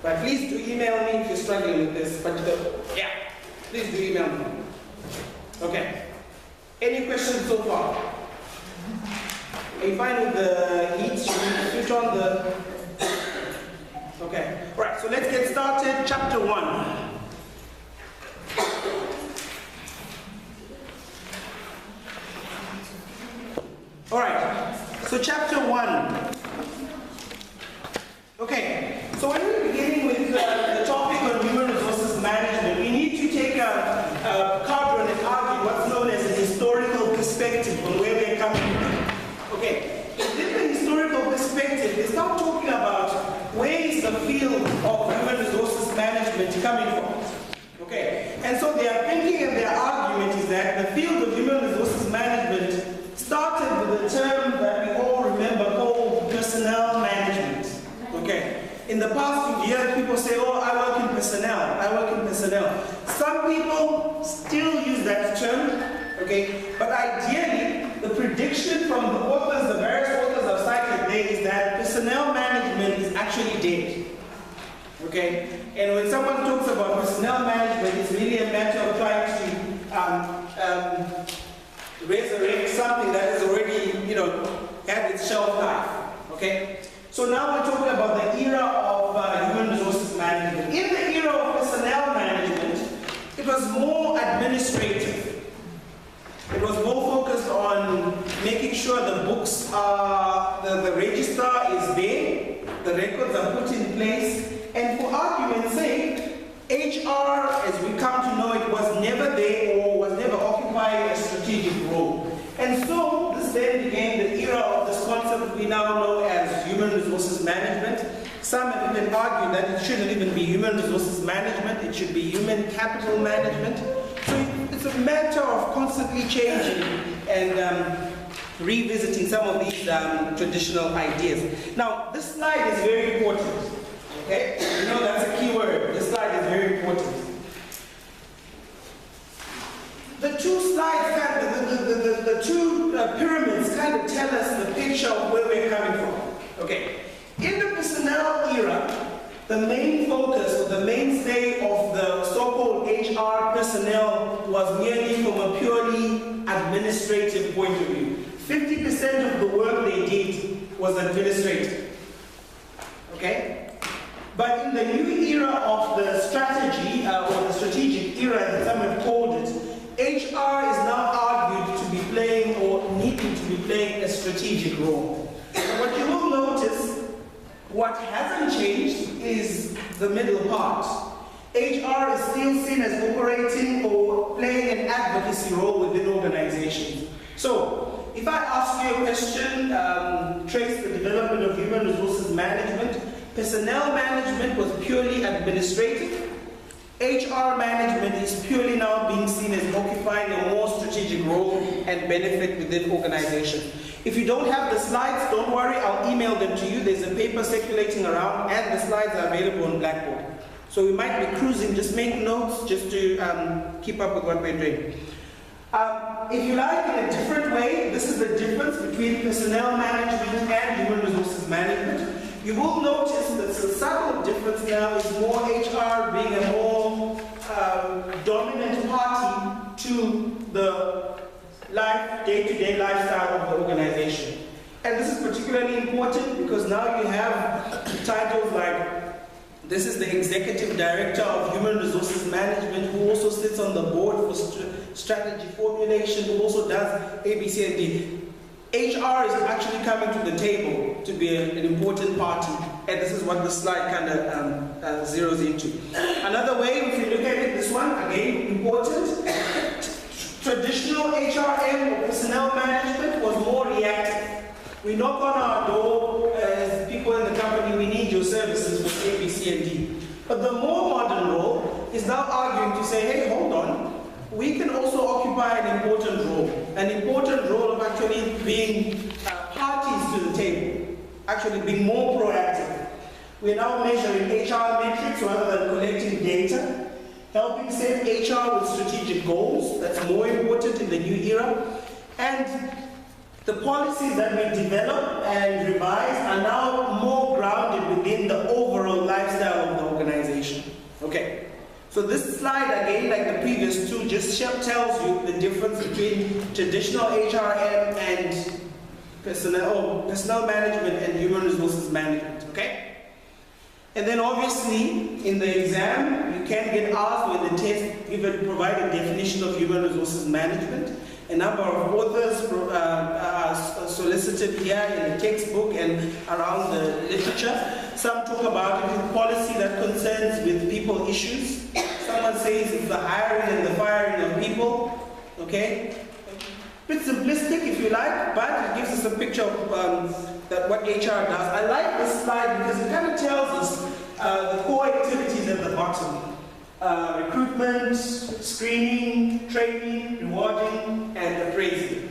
But please do email me if you're struggling with this. But yeah, please do email me. Okay. Any questions so far? Are you fine with the heat? Should we switch on the... Okay. All right, so let's get started. Chapter 1. All right, so chapter 1. Okay, so when we're beginning with the topic on human resources management, we need to take a cadre and argue what's known as a historical perspective on where we're coming from. Okay, in the historical perspective, they start talking about where is the field of human resources management coming from. Okay, and so their thinking and their argument is that the field of human resources management started with a term that we all remember called personnel management. Okay. In the past few years, people say, oh, I work in personnel. I work in personnel. Some people still use that term. Okay. But ideally, the prediction from the authors, the various authors I've cited there, is that personnel management is actually dead. Okay. And when someone talks about personnel management, it's really a matter of trying to resurrect something that has already, had its shelf life. Okay? So now we're talking about the era of human resources management. In the era of personnel management, it was more administrative. It was more focused on making sure the books are, the register is there, the records are put in place, and for argument's sake, HR, as we come to know it, was never there or was never occupying a strategic role. And so this then became the era of this concept we now know as human resources management. Some have even argued that it shouldn't even be human resources management, it should be human capital management. So it's a matter of constantly changing and revisiting some of these traditional ideas. Now, this slide is very important. Okay? You know that's a key word. This slide is very important. The two slides, the two pyramids kind of tell us the picture of where we're coming from. Okay. In the personnel era, the main focus or the mainstay of the so-called HR personnel was merely from a purely administrative point of view. 50% of the work they did was administrative. Okay? But in the new era of the strategy, or the strategic era that some have called it, HR is now argued to be playing or needing to be playing a strategic role. What you will notice, what hasn't changed is the middle part. HR is still seen as operating or playing an advocacy role within organizations. So, if I ask you a question, trace the development of human resources management, personnel management was purely administrative. HR management is purely now being seen as occupying a more strategic role and benefit within organizations. If you don't have the slides, don't worry, I'll email them to you. There's a paper circulating around and the slides are available on Blackboard. So we might be cruising, just make notes just to keep up with what we're doing. If you like, in a different way, this is the difference between personnel management and human resources management. You will notice that the subtle difference now is more HR being a more dominant party to the day-to-day lifestyle of the organization. And this is particularly important because now you have titles like, this is the Executive Director of Human Resources Management who also sits on the board for strategy formulation, who also does ABC and D. HR is actually coming to the table to be an important party, and this is what the slide kind of zeroes into. Another way, if you look at it, this one, again, important. Traditional HRM or personnel management was more reactive. We knock on our door as people in the company, we need your services for A, B, C, and D. But the more modern role is now arguing to say, hey, hold on, we can also occupy an important role of actually being parties to the table, actually being more proactive. We're now measuring HR metrics rather than collecting data, helping set HR with strategic goals, that's more important in the new era, and the policies that we develop and revise are now more grounded within the overall lifestyle of the So this slide, again, like the previous two, just tells you the difference between traditional HRM and personnel management and human resources management, okay? And then obviously, in the exam, you can get asked when the test provide a definition of human resources management. A number of authors are solicited here in the textbook and around the literature. Some talk about it in policy that concerns with people issues. Someone says it's the hiring and the firing of people, okay? A bit simplistic if you like, but it gives us a picture of that what HR does. I like this slide because it kind of tells us the core activities at the bottom. Recruitment, screening, training, rewarding, and appraising.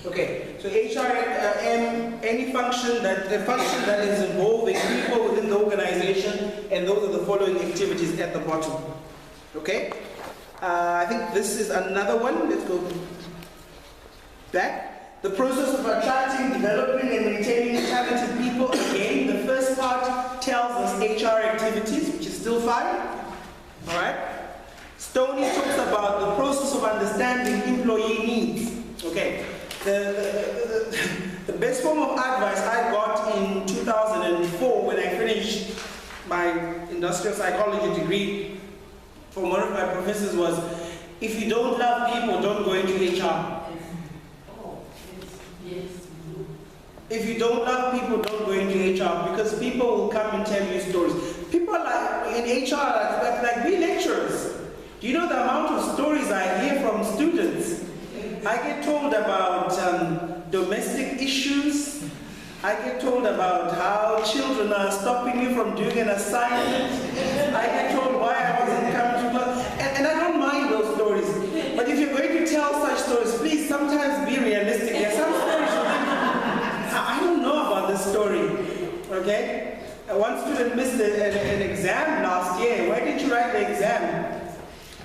Okay, so HRM, any function that is involving people within the organization, and those are the following activities at the bottom. Okay, I think this is another one. Let's go back. The process of attracting, developing, and maintaining talented people. Again, the first part tells us HR activities, which is still fine. All right. Stoney talks about the process of understanding employee needs. Okay. The best form of advice I got in 2004 when I finished my industrial psychology degree from one of my professors was, if you don't love people, don't go into HR. If you don't love people, don't go into HR, because people will come and tell you stories. People like in HR, like we lecturers. Do you know the amount of stories I hear from students? I get told about domestic issues. I get told about how children are stopping me from doing an assignment. I get told why I wasn't coming to class. And I don't mind those stories. But if you're going to tell such stories, please sometimes be realistic. There are some stories you think, I don't know about this story. Okay? One student missed an exam last year. Why didn't you write the exam?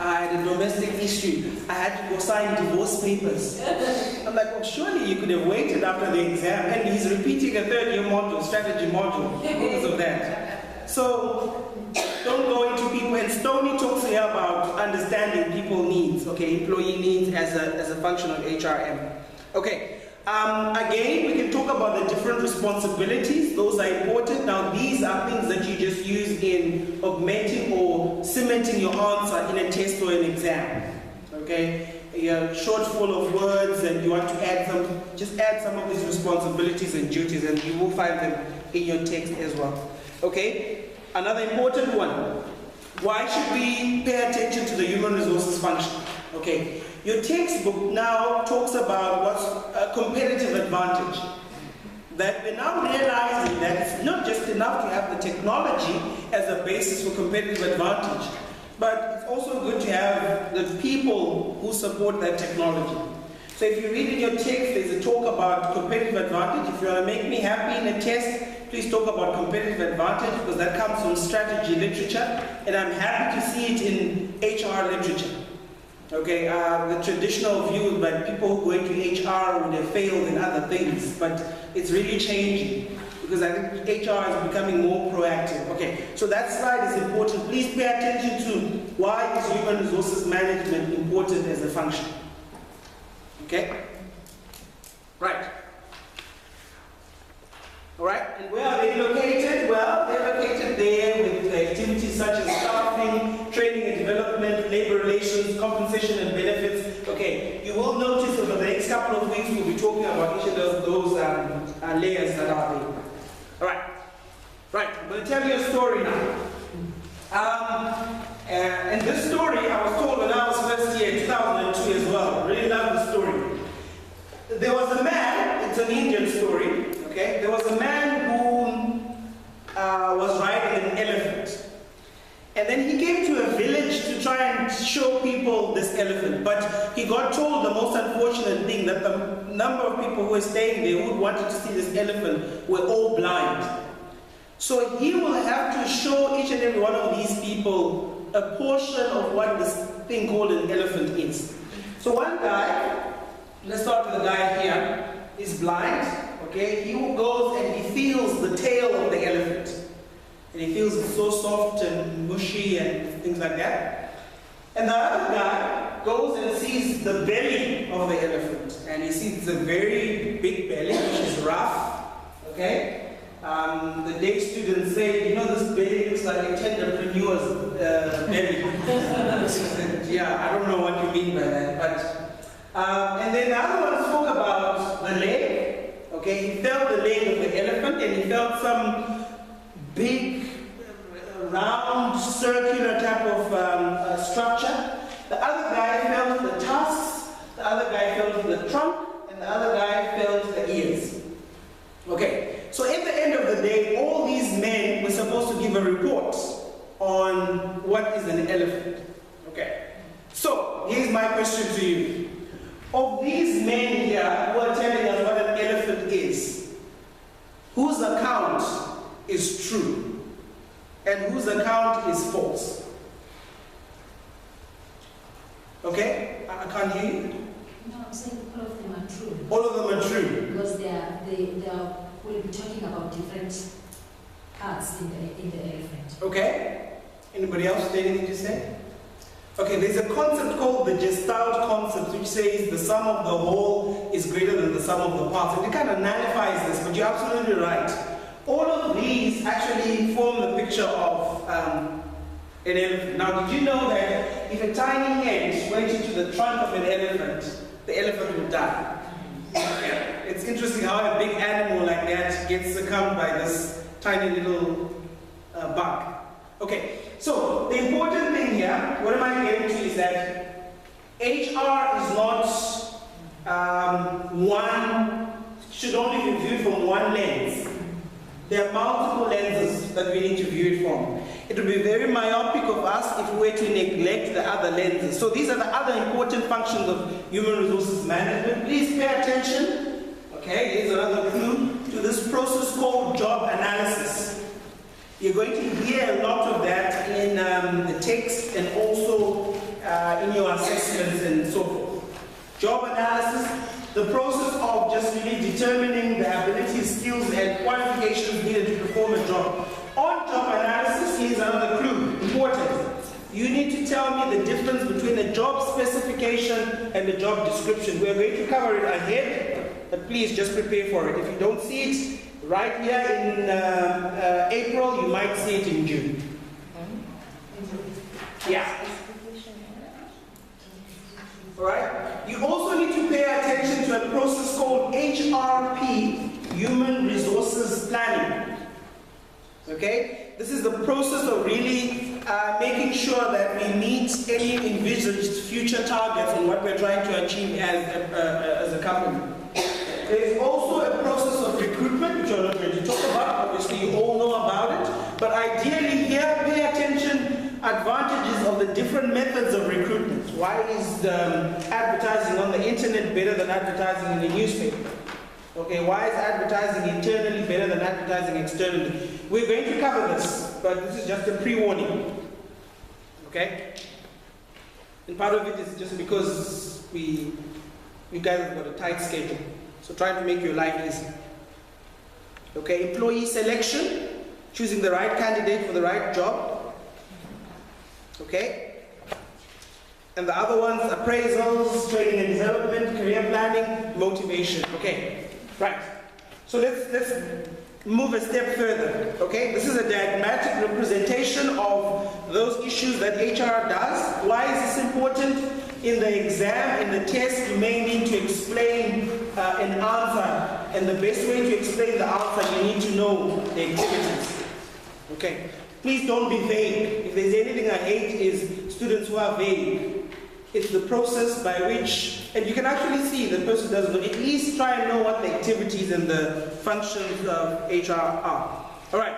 I had a domestic issue. I had to go sign divorce papers. I'm like, well, surely you could have waited after the exam. And he's repeating a third-year module, strategy module, because of that. So, don't go into people. And Stoney talks here about understanding people needs, okay, employee needs as a function of HRM. Okay. Again, we can talk about the different responsibilities. Those are important. Now, these are things that you just use in augmenting or cementing your answer in a test or an exam. Okay? You're short full of words and you want to add some, just add some of these responsibilities and duties, and you will find them in your text as well. Okay? Another important one. Why should we pay attention to the human resources function? Okay. Your textbook now talks about what's a competitive advantage. That we're now realizing that it's not just enough to have the technology as a basis for competitive advantage, but it's also good to have the people who support that technology. So if you read in your text, there's a talk about competitive advantage. If you want to make me happy in a test, please talk about competitive advantage, because that comes from strategy literature, and I'm happy to see it in HR literature. Okay, the traditional view that people who go into HR would have failed in other things, but it's really changing, because I think HR is becoming more proactive. Okay, so that slide is important. Please pay attention to why is human resources management important as a function. Okay? Right. All right, and where are they located? Well, they're located there with activities such as staffing, training and development, labor relations, compensation and benefits. Okay, you will notice over the next couple of weeks we'll be talking about each of those layers that are there. All right, I'm going to tell you a story now. And this story I was told when I was first year, 2002 as well. I really love the story. There was a man, it's an Indian story. Okay, there was a man who was riding an elephant. And then he came to a village to try and show people this elephant. But he got told the most unfortunate thing, that the number of people who were staying there who wanted to see this elephant were all blind. So he will have to show each and every one of these people a portion of what this thing called an elephant is. So one guy, let's start with the guy here, is blind. Okay, he goes and he feels the tail of the elephant. And he feels it's so soft and mushy and things like that. And the other guy goes and sees the belly of the elephant. And he sees a very big belly, which is rough. Okay? The day students say, you know, this belly looks like a tenderpreneur's belly. Yeah, I don't know what you mean by that. But, and then the other one spoke about the leg. Okay? He felt the leg of the elephant and he felt some big, round, circular type of structure. The other guy felt the tusks, the other guy felt the trunk, and the other guy felt the ears. Okay, so at the end of the day, all these men were supposed to give a report on what is an elephant. Okay, so here's my question to you. Of these men here who are telling us what an elephant is, whose account is true? And whose account is false? Okay? I can't hear you. No, I'm saying all of them are true. All of them are true. Because we'll be talking about different parts in the elephant. Okay? Anybody else have anything to say? Okay, there's a concept called the Gestalt concept, which says the sum of the whole is greater than the sum of the parts. And it kind of nullifies this, but you're absolutely right. All of these actually form the picture of an elephant. Now, did you know that if a tiny ant went into the trunk of an elephant, the elephant would die? Yeah. It's interesting how a big animal like that gets succumbed by this tiny little bug. Okay, so the important thing here, what am I getting to, is that HR is not should only be viewed from one lens. There are multiple lenses that we need to view it from. It would be very myopic of us if we were to neglect the other lenses. So these are the other important functions of human resources management. Please pay attention. Okay, here's another clue to this process called job analysis. You're going to hear a lot of that in the text and also in your assessments and so forth. Job analysis. The process of just really determining the abilities, skills, and qualifications needed to perform a job. On job analysis, here's another clue, important. You need to tell me the difference between the job specification and the job description. We're going to cover it ahead, but please just prepare for it. If you don't see it right here in April, you might see it in June. Yeah. Alright? You also need to pay attention to a process called HRP, Human Resources Planning. Okay? This is the process of really making sure that we meet any envisaged future targets on what we're trying to achieve as a company. There is also a process of recruitment, which I'm not going to talk about. Obviously, you all know about it. But ideally here, pay attention advantages of the different methods of recruitment. Why is advertising on the internet better than advertising in the newspaper? Okay, why is advertising internally better than advertising externally? We're going to cover this, but this is just a pre-warning. Okay? And part of it is just because you guys have got a tight schedule. So try to make your life easy. Okay, employee selection, choosing the right candidate for the right job. Okay? And the other ones, appraisals, training and development, career planning, motivation. Okay, right. So let's move a step further. Okay, this is a diagrammatic representation of those issues that HR does. Why is this important? In the exam, in the test, you may need to explain an answer. And the best way to explain the answer, you need to know the activities. Okay. Please don't be vague. If there's anything I hate is students who are vague. It's the process by which, and you can actually see the person doesn't know, at least try and know what the activities and the functions of HR are. All right.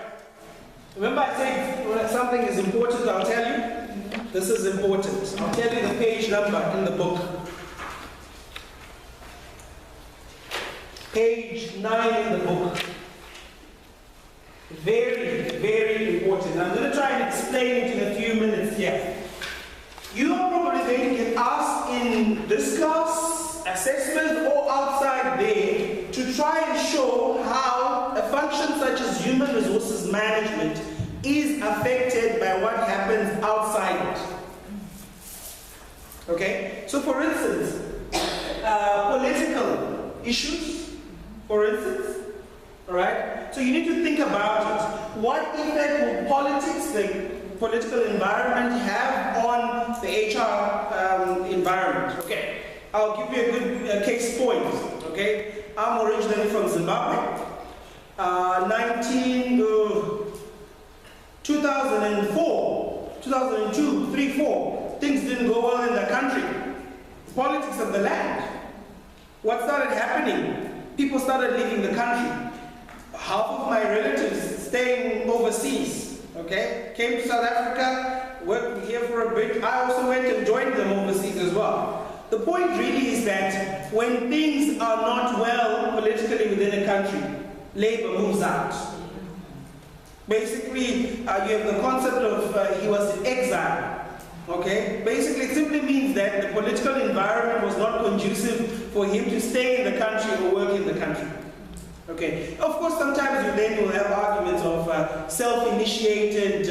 Remember I said when something is important, I'll tell you. This is important. I'll tell you the page number in the book. Page 9 in the book. Very, very important. I'm going to try and explain it in a few minutes here. You are probably going to get asked in this class, assessment, or outside there to try and show how a function such as human resources management is affected by what happens outside it. for instance, political issues, for instance, all right? So you need to think about it. What effect will politics, the political environment, have on the HR environment? Okay, I'll give you a good case point, okay? I'm originally from Zimbabwe. 2004, 2002, 3, 4, things didn't go well in the country. Politics of the land. What started happening? People started leaving the country. Half of my relatives staying overseas, okay? Came to South Africa, worked here for a bit. I also went and joined them overseas as well. The point really is that when things are not well politically within a country, labor moves out. Basically, you have the concept of he was in exile. Okay? Basically, it simply means that the political environment was not conducive for him to stay in the country or work in the country. Okay? Of course, sometimes you then will have arguments of self-initiated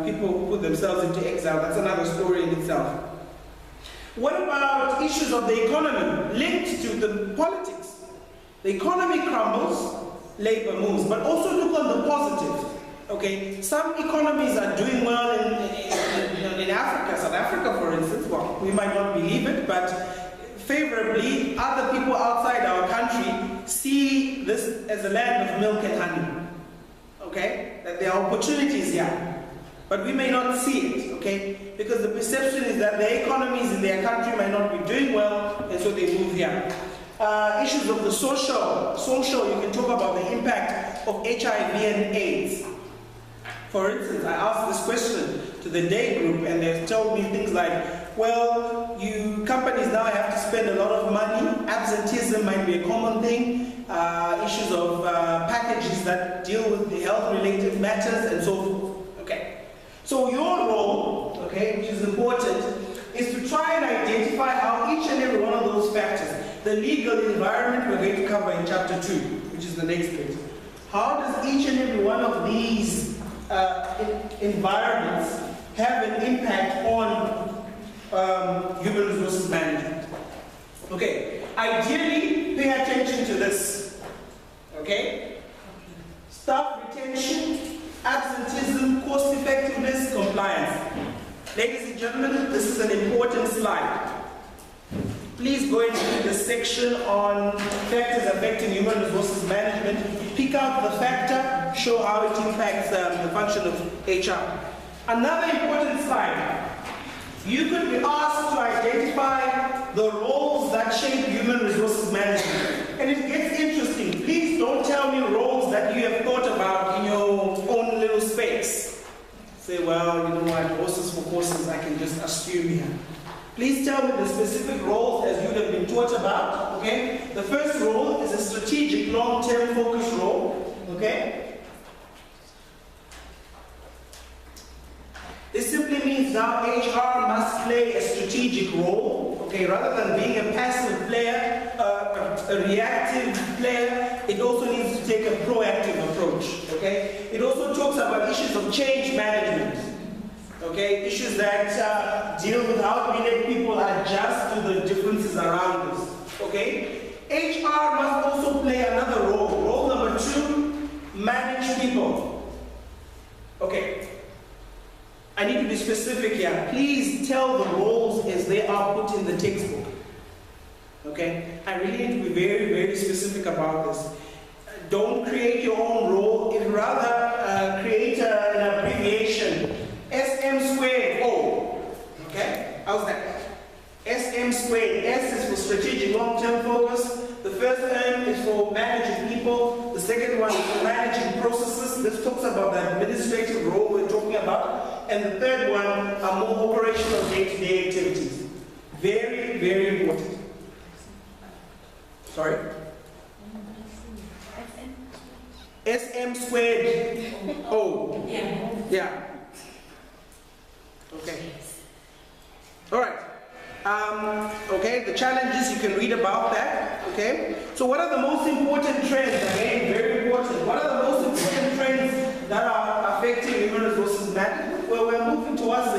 people who put themselves into exile. That's another story in itself. What about issues of the economy linked to the politics? The economy crumbles, labor moves, but also look on the positive. Okay, some economies are doing well in Africa, South Africa for instance. Well, we might not believe it, but favorably, other people outside our country see this as a land of milk and honey. Okay, that there are opportunities here, but we may not see it. Okay, because the perception is that their economies in their country might not be doing well, and so they move here. Issues of the social, you can talk about the impact of HIV and AIDS. For instance, I asked this question to the day group and they told me things like, well, companies now have to spend a lot of money, absenteeism might be a common thing, issues of packages that deal with the health-related matters and so forth. Okay. So your role, okay, which is important, is to try and identify how each and every one of those factors, the legal environment we're going to cover in chapter 2, which is the next page. How does each and every one of these environments have an impact on human resources management? Okay, ideally pay attention to this. Okay? Staff retention, absenteeism, cost effectiveness, compliance. Ladies and gentlemen, this is an important slide. Please go into the section on factors affecting human resources management. Pick out the factor, show how it impacts the function of HR. Another important slide. You could be asked to identify the roles that shape human resources management. And it gets interesting. Please don't tell me roles that you have thought about in your own little space. Say, well, you know what, horses for courses, I can just assume here. Please tell me the specific roles as you have been taught about, okay? The first role is a strategic, long-term focus role, okay? This simply means now HR must play a strategic role, okay? Rather than being a passive player, a reactive player, it also needs to take a proactive approach, okay? It also talks about issues of change management. Okay, issues that deal with how we let people adjust to the differences around us. Okay, HR must also play another role. Role number 2, manage people. Okay, I need to be specific here. Please tell the roles as they are put in the textbook. Okay, I really need to be very, very specific about this. Don't create your own role, rather create an abbreviation. SM squared O. Okay? How's that? SM squared. S is for strategic long-term focus. The first term is for managing people. The second one is for managing processes. This talks about the administrative role we're talking about. And the third one are more operational day-to-day activities. Very, very important. Sorry? SM squared O. Yeah. Okay. All right. Okay, the challenges, you can read about that. Okay. So what are the most important trends? Again, very important. What are the most important trends that are affecting human resources management? Well, we're moving towards